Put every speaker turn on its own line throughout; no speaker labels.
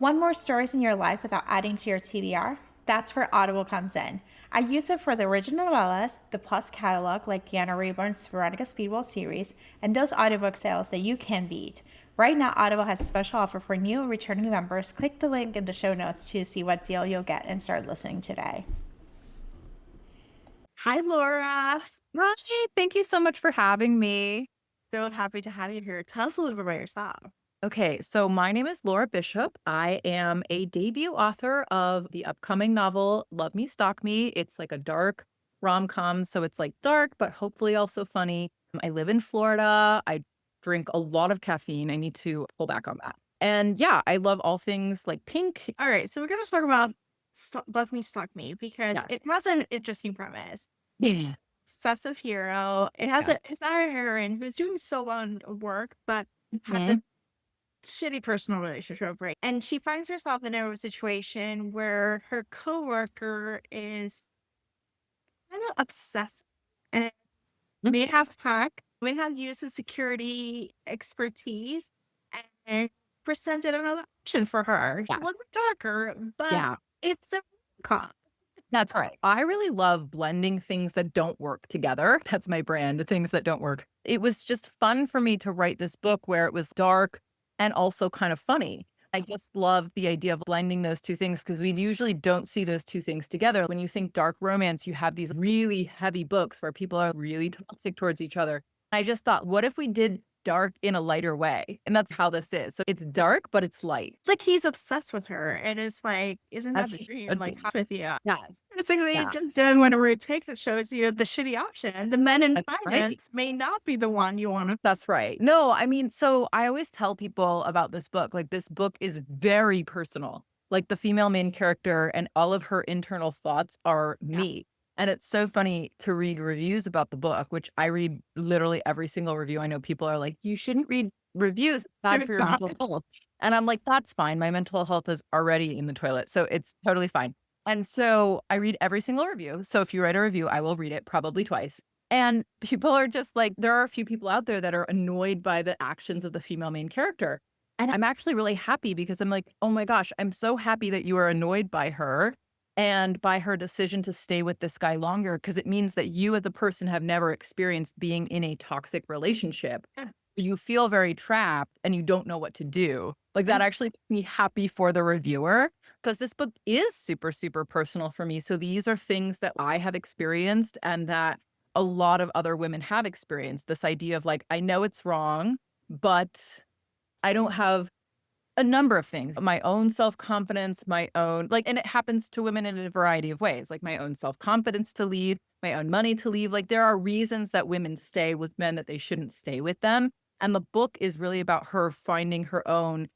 Want more stories in your life without adding to your TBR? That's where Audible comes in. I use it for the original novellas, the Plus catalog like Deanna Rayburn's Veronica Speedwell series, and those audiobook sales that you can beat. Right now, Audible has a special offer for new and returning members. Click the link in the show notes to see what deal you'll get and start listening today. Hi, Laura.
Hi, thank you so much for having me.
So happy to have you here. Tell us a little bit about yourself.
Okay, so my name is Laura Bishop. I am a debut author of the upcoming novel Love Me, Stalk Me. It's like a dark rom-com, so it's like dark, but hopefully also funny. I live in Florida. I drink a lot of caffeine. I need to pull back on that. And yeah, I love all things like pink.
All right, so we're going to talk about Love Me, Stalk Me because
Yes.
it has an interesting premise.
Yeah.
Obsessive hero. It has
Yeah.
it's our heroine who's doing so well in work, but has
Mhm.
a shitty personal relationship, right? And she finds herself in a situation where her coworker is kind of obsessive and
Mm.
may have used his security expertise and presented another option for her. It's
Yeah.
a little darker, but
Yeah.
it's a rom-com.
That's right. I really love blending things that don't work together. That's my brand, things that don't work. It was just fun for me to write this book where it was dark and also kind of funny. I just love the idea of blending those two things because we usually don't see those two things together. When you think dark romance, you have these really heavy books where people are really toxic towards each other. I just thought, what if we did dark in a lighter way? And that's how this is. So it's dark, but it's light.
Like he's obsessed with her, and it's like, isn't that
That's
the dream?
a
Like,
dream.
hot with you.
Yes.
Basically,
Yeah.
just doing whatever it takes. It shows you the shitty option. The men in
That's right.
finance may not be the one you want to.
That's right. No, I mean, so I always tell people about this book, like, this book is very personal. Like, the female main character and all of her internal thoughts are
Yeah.
me. And it's so funny to read reviews about the book, which I read literally every single review. I know people are like, "You shouldn't read reviews, it's bad for your mental health." And I'm like, "That's fine. My mental health is already in the toilet, so it's totally fine." And so I read every single review. So if you write a review, I will read it probably twice. And people are just like, there are a few people out there that are annoyed by the actions of the female main character. And I'm actually really happy because I'm like, oh my gosh, I'm so happy that you are annoyed by her and by her decision to stay with this guy longer, because it means that you as a person have never experienced being in a toxic relationship.
Yeah.
You feel very trapped and you don't know what to do. Like, that actually makes me happy for the reviewer because this book is super, super personal for me. So these are things that I have experienced and that a lot of other women have experienced. This idea of like, I know it's wrong, but I don't have a number of things. My own self-confidence, my own like, and it happens to women in a variety of ways, like my own self-confidence to leave, my own money to leave. Like, there are reasons that women stay with men that they shouldn't stay with them. And the book is really about her finding her own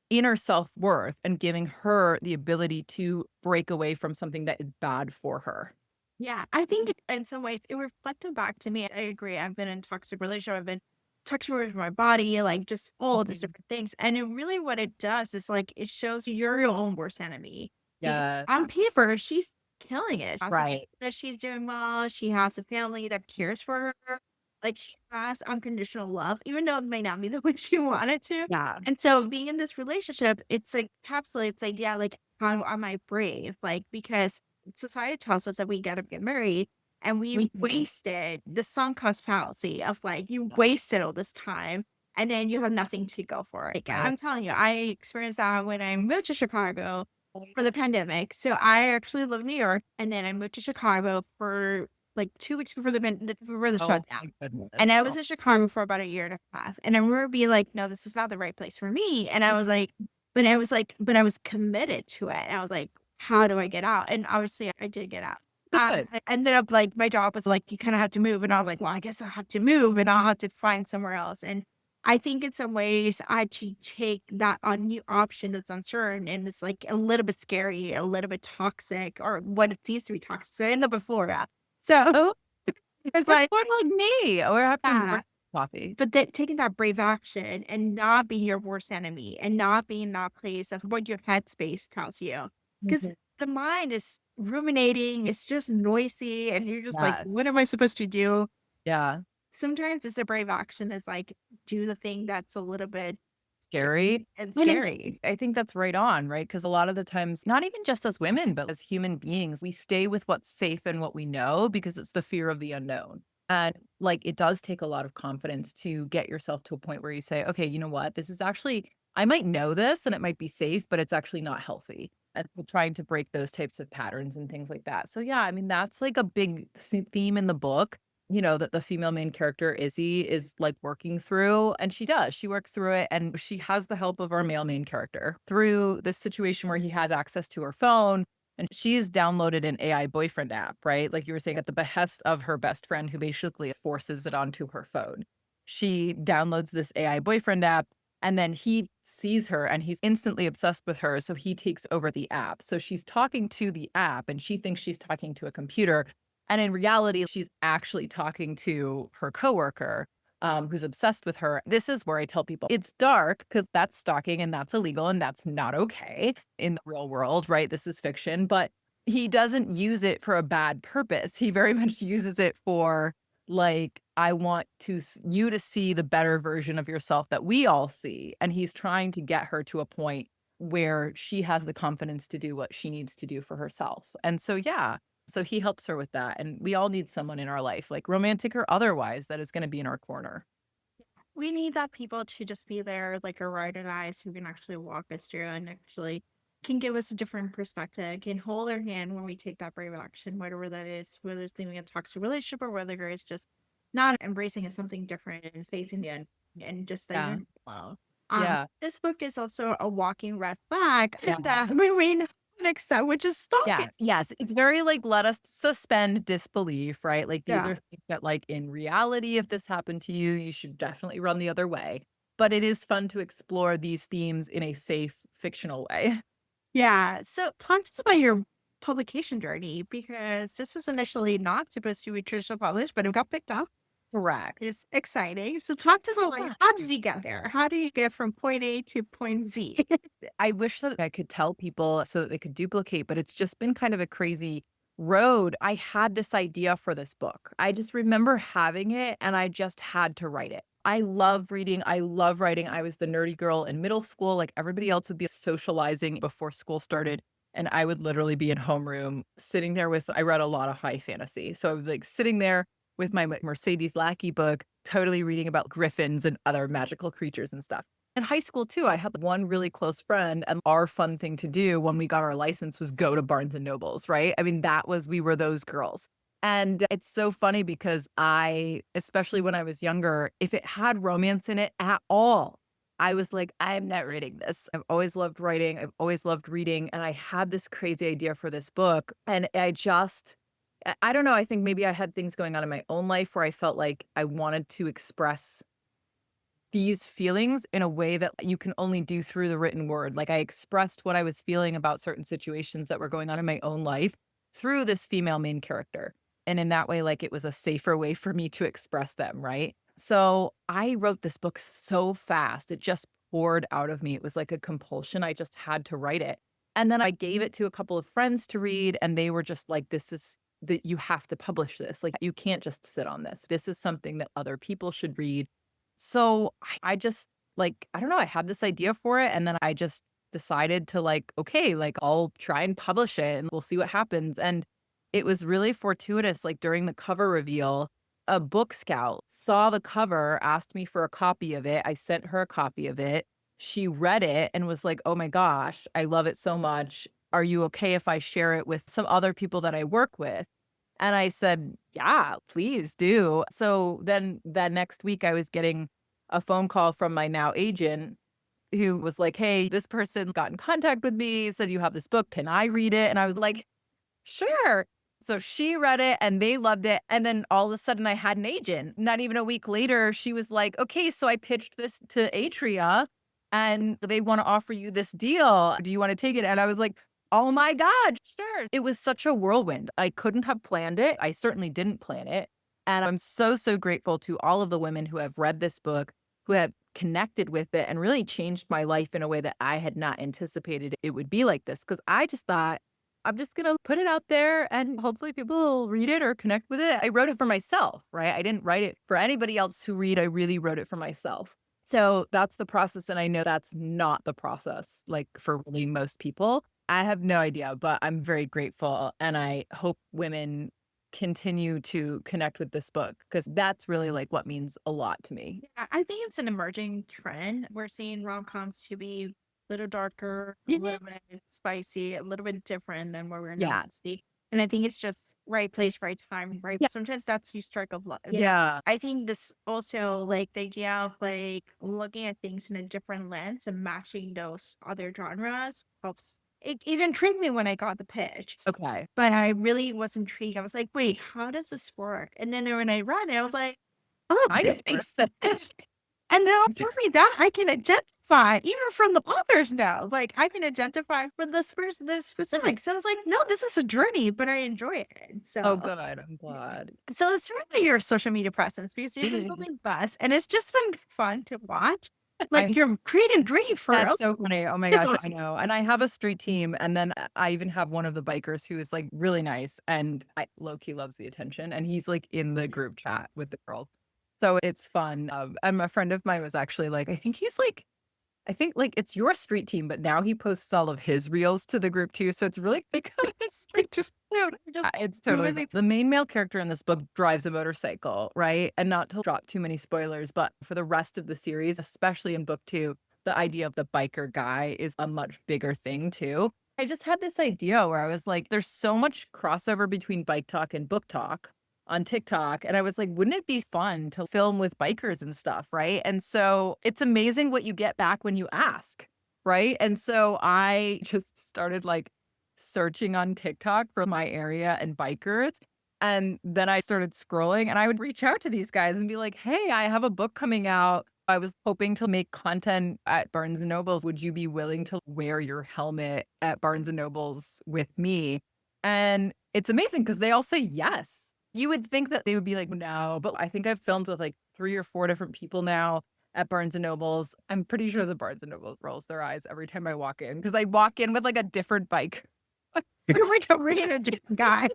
inner self-worth and giving her the ability to break away from something that is bad for her.
Yeah, I think in some ways it reflected back to me. I agree. I've been in toxic relationship. I've been toxic with my body, like just all of these
Mhm.
different things. And it really what it does is like it shows you you're your own worst enemy. Because
Yes.
on paper, she's killing it.
Right.
That she's doing well. She has a family that cares for her. Like she has unconditional love, even though it may not be the way she wanted to.
Yeah.
And so being in this relationship, it's like encapsulates the idea like how am I brave? Like because society tells us that we gotta get married and we wasted the sunk cost fallacy of like you wasted all this time and then you have nothing to go for. Like
Right.
I'm telling you, I experienced that when I moved to Chicago for the pandemic. So I actually lived in New York and then I moved to Chicago for like 2 weeks before before the
Oh
shutdown.
my
And
goodness.
I
Oh,
was in Chicago for about a year and a half. And I remember being like, no, this is not the right place for me. And I was like, but I was committed to it. And I was like, how do I get out? And obviously I did get out.
good.
I ended up like my job was like, you kind of have to move. And I was like, well, I guess I have to move and I'll have to find somewhere else. And I think in some ways I to take that on new option that's uncertain and it's like a little bit scary, a little bit toxic, or what it seems to be toxic. So I ended up in Florida. So
Oh,
it's
you're
like,
more like me. We're having
yeah.
coffee.
But then taking that brave action and not being your worst enemy and not being in that place of what your headspace tells you. Because
Mhm.
the mind is ruminating, it's just noisy, and you're just like,
Yes.
what am I supposed to do?
Yeah.
Sometimes it's a brave action is like do the thing that's a little bit
scary.
and
And
scary.
I think that's right on, right? Because a lot of the times, not even just as women, but as human beings, we stay with what's safe and what we know because it's the fear of the unknown. And like it does take a lot of confidence to get yourself to a point where you say, okay, you know what? This is actually, I might know this and it might be safe, but it's actually not healthy. And we're trying to break those types of patterns and things like that. So, yeah, I mean, that's like a big theme in the book, that the female main character, Izzy, is like working through. And she does. She works through it. And she has the help of our male main character through this situation where he has access to her phone. And she's downloaded an AI boyfriend app, right? Like you were saying, at the behest of her best friend, who basically forces it onto her phone. She downloads this AI boyfriend app. And then he sees her and he's instantly obsessed with her. So he takes over the app. So she's talking to the app and she thinks she's talking to a computer. And in reality, she's actually talking to her coworker, who's obsessed with her. This is where I tell people it's dark because that's stalking and that's illegal and that's not okay in the real world, right? This is fiction, but he doesn't use it for a bad purpose. He very much uses it for like, I want you to see the better version of yourself that we all see. And he's trying to get her to a point where she has the confidence to do what she needs to do for herself. And so, yeah, so he helps her with that. And we all need someone in our life, like romantic or otherwise, that is going to be in our corner.
We need that people to just be there, like a ride and eyes who can actually walk us through and actually can give us a different perspective, can hold our hand when we take that brave action, whatever that is, whether it's leaving a toxic relationship or whether it's just not embracing something different and facing the end and just that
Yeah.
you're not alone.
Yeah.
This book is also a walking red flag
Yeah.
that we know next time, which is stalking.
Yes, yes. It's very like, let us suspend disbelief, right? Like these
Yeah.
are things that like in reality, if this happened to you, you should definitely run the other way. But it is fun to explore these themes in a safe, fictional way.
Yeah. So talk to us about your publication journey because this was initially not supposed to be traditional published, but it got picked up.
Correct.
It's exciting. So talk to us about
Yeah.
how did you get there? How do you get from point A to point Z?
I wish that I could tell people so that they could duplicate, but it's just been kind of a crazy road. I had this idea for this book. I just remember having it and I just had to write it. I love reading. I love writing. I was the nerdy girl in middle school. Like everybody else would be socializing before school started. And I would literally be in homeroom sitting there I read a lot of high fantasy. So I was like sitting there with my Mercedes Lackey book, totally reading about griffins and other magical creatures and stuff. In high school too, I had one really close friend, and our fun thing to do when we got our license was go to Barnes and Nobles, right? I mean, we were those girls. And it's so funny because especially when I was younger, if it had romance in it at all, I was like, I'm not reading this. I've always loved writing. I've always loved reading. And I had this crazy idea for this book. And I don't know. I think maybe I had things going on in my own life where I felt like I wanted to express these feelings in a way that you can only do through the written word. Like I expressed what I was feeling about certain situations that were going on in my own life through this female main character. And in that way, like it was a safer way for me to express them, right? So I wrote this book so fast. It just poured out of me. It was like a compulsion. I just had to write it. And then I gave it to a couple of friends to read, and they were just like, this is that you have to publish this. Like, you can't just sit on this. This is something that other people should read. So I just like, I don't know, I had this idea for it. And then I just decided to like, okay, like I'll try and publish it and we'll see what happens. And it was really fortuitous. Like during the cover reveal, a book scout saw the cover, asked me for a copy of it. I sent her a copy of it. She read it and was like, oh my gosh, I love it so much. Are you okay if I share it with some other people that I work with? And I said, yeah, please do. So then that next week, I was getting a phone call from my now agent who was like, hey, this person got in contact with me, said you have this book. Can I read it? And I was like, sure. So she read it and they loved it. And then all of a sudden, I had an agent. Not even a week later, she was like, okay, so I pitched this to Atria and they want to offer you this deal. Do you want to take it? And I was like, oh my God, sure. It was such a whirlwind. I couldn't have planned it. I certainly didn't plan it. And I'm so, so grateful to all of the women who have read this book, who have connected with it and really changed my life in a way that I had not anticipated it would be like this. Cause I just thought, I'm just going to put it out there and hopefully people will read it or connect with it. I wrote it for myself, right? I didn't write it for anybody else to read. I really wrote it for myself. So that's the process, and I know that's not the process, like, for really most people. I have no idea, but I'm very grateful, and I hope women continue to connect with this book because that's really, like, what means a lot to me.
Yeah, I think it's an emerging trend. We're seeing rom-coms to be a little darker, a
Mhm.
little bit spicy, a little bit different than what we're
Yeah.
normally see. And I think it's just right place, right time, right.
Yeah.
Sometimes that's you strike of luck.
Yeah.
I think this also like the idea of like looking at things in a different lens and matching those other genres helps. It intrigued me when I got the pitch,
Okay.
but I really was intrigued. I was like, wait, how does this work? And then when I read it, I was like, oh,
Kind
this
of makes
makes
sense.
sense. And now for me that I can identify even from the authors now. Like I can identify for this specific. So I was like, no, this is a journey, but I enjoy it.
Oh,
So
good. I'm glad.
so it's really your social media presence because you're building buzz and it's just been fun to watch.
I
Like you're creating dream for
That's so funny. Oh my gosh, I know. And I have a street team, and then I even have one of the bikers who is, like, really nice, and I low key loves the attention, and he's, like, in the group chat with the girls. So it's fun. And a friend of mine was actually like, I think, like, it's your street team, but now he posts all of his reels to the group too, so it's really like a street to food. It's totally
really
the main male character in this book drives a motorcycle, right? And not to drop too many spoilers, but for the rest of the series, especially in book 2, the idea of the biker guy is a much bigger thing too. I just had this idea where I was like, there's so much crossover between Bike Talk and Book Talk on TikTok. And I was like, wouldn't it be fun to film with bikers and stuff? Right. And so it's amazing what you get back when you ask. Right. And so I just started like searching on TikTok for my area and bikers. And then I started scrolling and I would reach out to these guys and be like, hey, I have a book coming out. I was hoping to make content at Barnes and Nobles. Would you be willing to wear your helmet at Barnes and Nobles with me? And it's amazing because they all say yes. You would think that they would be like, no, but I think I've filmed with like 3 or 4 different people now at Barnes and Nobles. I'm pretty sure the Barnes and Nobles rolls their eyes every time I walk in because I walk in with like a different bike.
you're like a regular guy.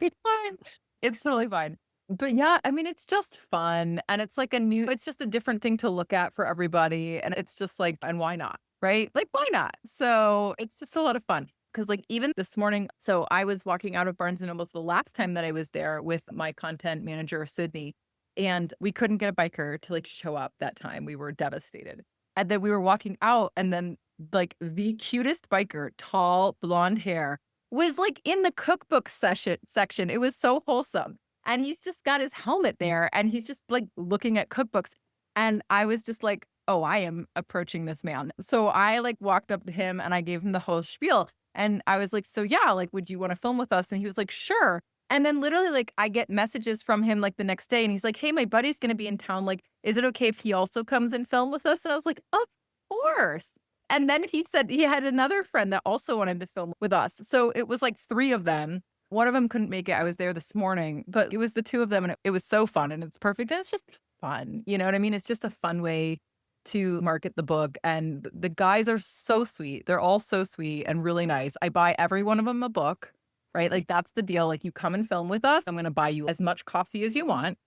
It's totally fine. But yeah, I mean, it's just fun. And it's like it's just a different thing to look at for everybody. And it's just like, and why not? Right? Like, why not? So it's just a lot of fun. Cause like even this morning, so I was walking out of Barnes and Nobles the last time that I was there with my content manager, Sydney, and we couldn't get a biker to like show up that time. We were devastated. And then we were walking out, and then like the cutest biker, tall, blonde hair, was like in the cookbook section. It was so wholesome. And he's just got his helmet there and he's just like looking at cookbooks. And I was just like, oh, I am approaching this man. So I like walked up to him and I gave him the whole spiel. And I was like, so yeah, like, would you want to film with us? And he was like, sure. And then literally, like, I get messages from him like the next day and he's like, hey, my buddy's going to be in town. Like, is it okay if he also comes and film with us? And I was like, of course. And then he said he had another friend that also wanted to film with us. So it was like 3 of them. One of them couldn't make it. I was there this morning, but it was the 2 of them and it was so fun and it's perfect. And it's just fun. You know what I mean? It's just a fun way to market the book. And the guys are so sweet. They're all so sweet and really nice. I buy every one of them a book, right? Like that's the deal. Like you come and film with us. I'm going to buy you as much coffee as you want.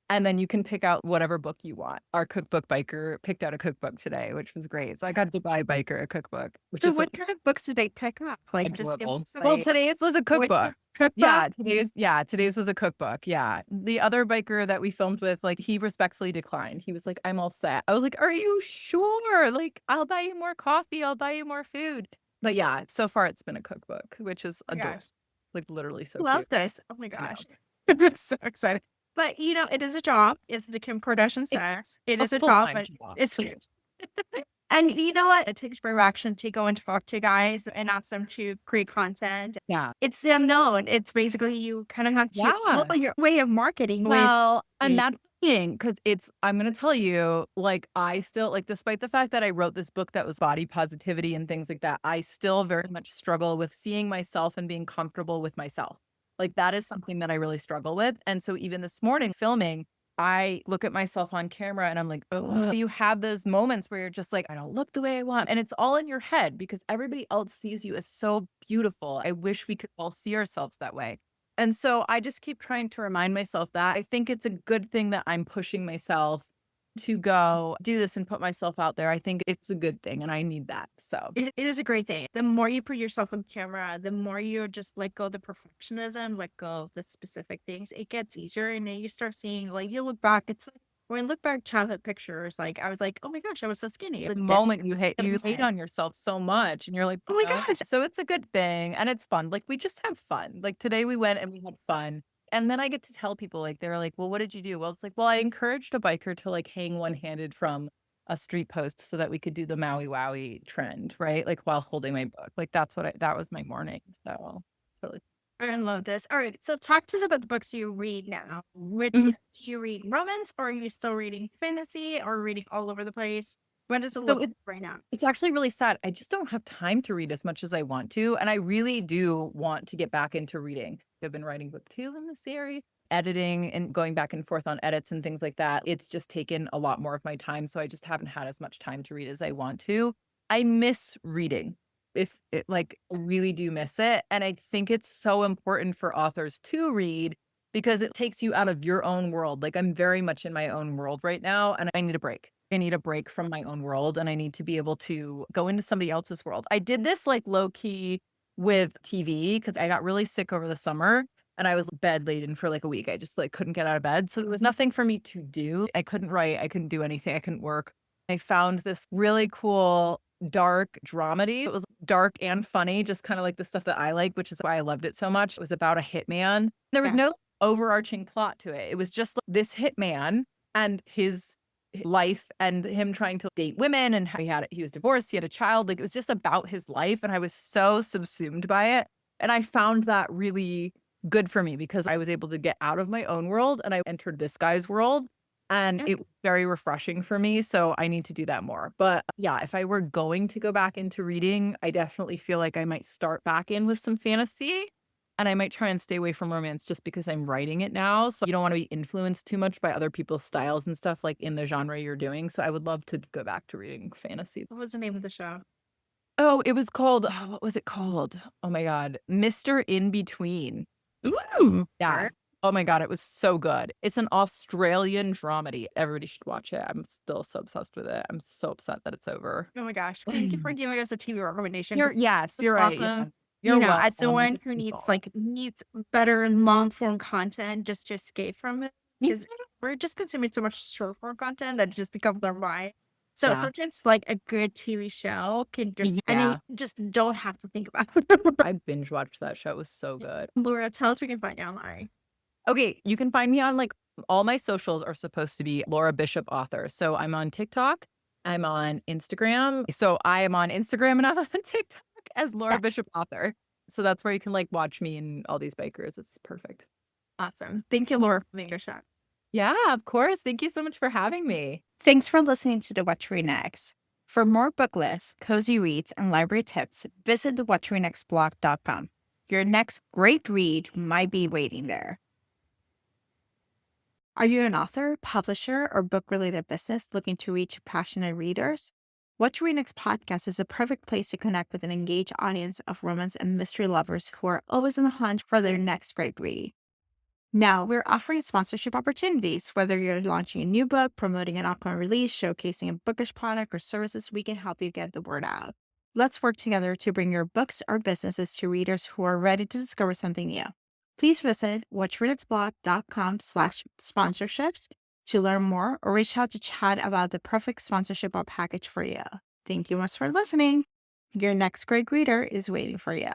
And then you can pick out whatever book you want. Our cookbook biker picked out a cookbook today, which was great. So I got to buy Biker a cookbook, which
So
is
what kind of books did they pick up? Like just give
adorable.
us
Well,
like
today's was a
what
cookbook.
cookbook?
Today's was a cookbook. Yeah. The other biker that we filmed with, like, he respectfully declined. He was like, I'm all set. I was like, are you sure? Like, I'll buy you more coffee. I'll buy you more food. But yeah, so far it's been a cookbook, which is
Oh my
adorable.
gosh.
Like literally so
Love
cute.
this. Oh my
I know.
gosh. I'm so excited. But you know, it is a job. It's the Kim Kardashian
It's
sex. It
a
is a job,
full-time
but
job.
it's and you know what? It takes brave action to go and talk to guys and ask them to create content.
Yeah.
It's the unknown. It's basically you kind of have to
Yeah.
follow your way of marketing with
Well, and
it.
that's the thing, because I'm gonna tell you, like, I still like, despite the fact that I wrote this book that was body positivity and things like that, I still very much struggle with seeing myself and being comfortable with myself. Like, that is something that I really struggle with. And so even this morning filming, I look at myself on camera and I'm like, oh, you have those moments where you're just like, I don't look the way I want. And it's all in your head because everybody else sees you as so beautiful. I wish we could all see ourselves that way. And so I just keep trying to remind myself that I think it's a good thing that I'm pushing myself to go do this and put myself out there. I think it's a good thing and I need that. So
It is a great thing. The more you put yourself on camera, the more you just let go of the perfectionism, let go of the specific things, it gets easier. And then you start seeing, like, you look back, it's like, when I look back childhood pictures, like, I was like, oh my gosh, I was so skinny.
the moment you hate on yourself so much and you're like,
Oh my
"No."
gosh.
So it's a good thing and it's fun. Like we just have fun. Like today we went and we had fun. And then I get to tell people like they're like, "Well, what did you do?" Well, it's like, "Well, I encouraged a biker to like hang one-handed from a street post so that we could do the Maui Wowie trend, right? Like while holding my book." Like that was my morning. So totally.
I love this. All right. So talk to us about the books you read now. Which
Mhm.
do you read romance, or are you still reading fantasy, or reading all over the place? What does it
So
look like right now?
it's actually really sad. I just don't have time to read as much as I want to, and I really do want to get back into reading. I've been writing book 2 in the series, editing and going back and forth on edits and things like that. It's just taken a lot more of my time, so I just haven't had as much time to read as I want to. I miss reading. If it like, I really do miss it, and I think it's so important for authors to read because it takes you out of your own world. Like, I'm very much in my own world right now, and I need a break. I need a break from my own world, and I need to be able to go into somebody else's world. I did this, like, low key with TV because I got really sick over the summer, and I was bedladen for, like, a week. I just, like, couldn't get out of bed, so there was nothing for me to do. I couldn't write, I couldn't do anything, I couldn't work. I found this really cool dark dramedy. It was dark and funny, just kinda like the stuff that I like, which is why I loved it so much. It was about a hitman. There was
Yeah.
no overarching plot to it. It was just like this hitman and his life and him trying to date women and how he was divorced, he had a child. Like, it was just about his life, and I was so subsumed by it, and I found that really good for me because I was able to get out of my own world, and I entered this guy's world, and
Yeah.
it was very refreshing for me, so I need to do that more. But, yeah, if I were going to go back into reading, I definitely feel like I might start back in with some fantasy, and I might try and stay away from romance just because I'm writing it now, so you don't wanna be influenced too much by other people's styles and stuff, like, in the genre you're doing, so I would love to go back to reading fantasy.
What was the name of the show?
Oh, it was called what was it called? Oh my god, Mr. Inbetween.
Ooh.
Yes. Oh my god, it was so good. It's an Australian dramedy. Everybody should watch it. I'm still so obsessed with it. I'm so upset that it's over.
Oh my gosh. Thank you for giving us a TV recommendation.
You're
'Cause
yes,
it's
you're right, yeah.
awesome.
You're
As
welcome.
someone who needs better long form content just to escape from it,
Me
because
too.
we're just consuming so much short form content that it just becomes our mind. So
Yeah.
sometimes like a good TV show can just, and I
Yeah.
just don't have to think about it.
I binge watched that show. It was so good.
Laura, tell us we can find you online.
Okay, you can find me on, like all my socials are supposed to be Laura Bishop author. So I'm on TikTok, I'm on Instagram. So I am on Instagram and I'm on TikTok as Laura
Yeah.
Bishop author. So that's where you can, like, watch me and all these bikers. It's perfect.
Awesome. Thank you, Laura, for being a shot.
Yeah, of course. Thank you so much for having me.
Thanks for listening to the What to Read Next. For more book lists, cozy reads, and library tips, visit the whattoreadnextblog.com. Your next great read might be waiting there. Are you an author, publisher, or book-related business looking to reach passionate readers? What to Read Next podcast is a perfect place to connect with an engaged audience of romance and mystery lovers who are always on the hunt for their next great read. Now, we're offering sponsorship opportunities. Whether you're launching a new book, promoting an upcoming release, showcasing a bookish product or services, we can help you get the word out. Let's work together to bring your books or businesses to readers who are ready to discover something new. Please visit watchreadexblog.com/sponsorships to learn more or reach out to chat about the perfect sponsorship or package for you. Thank you much for listening. Your next great reader is waiting for you.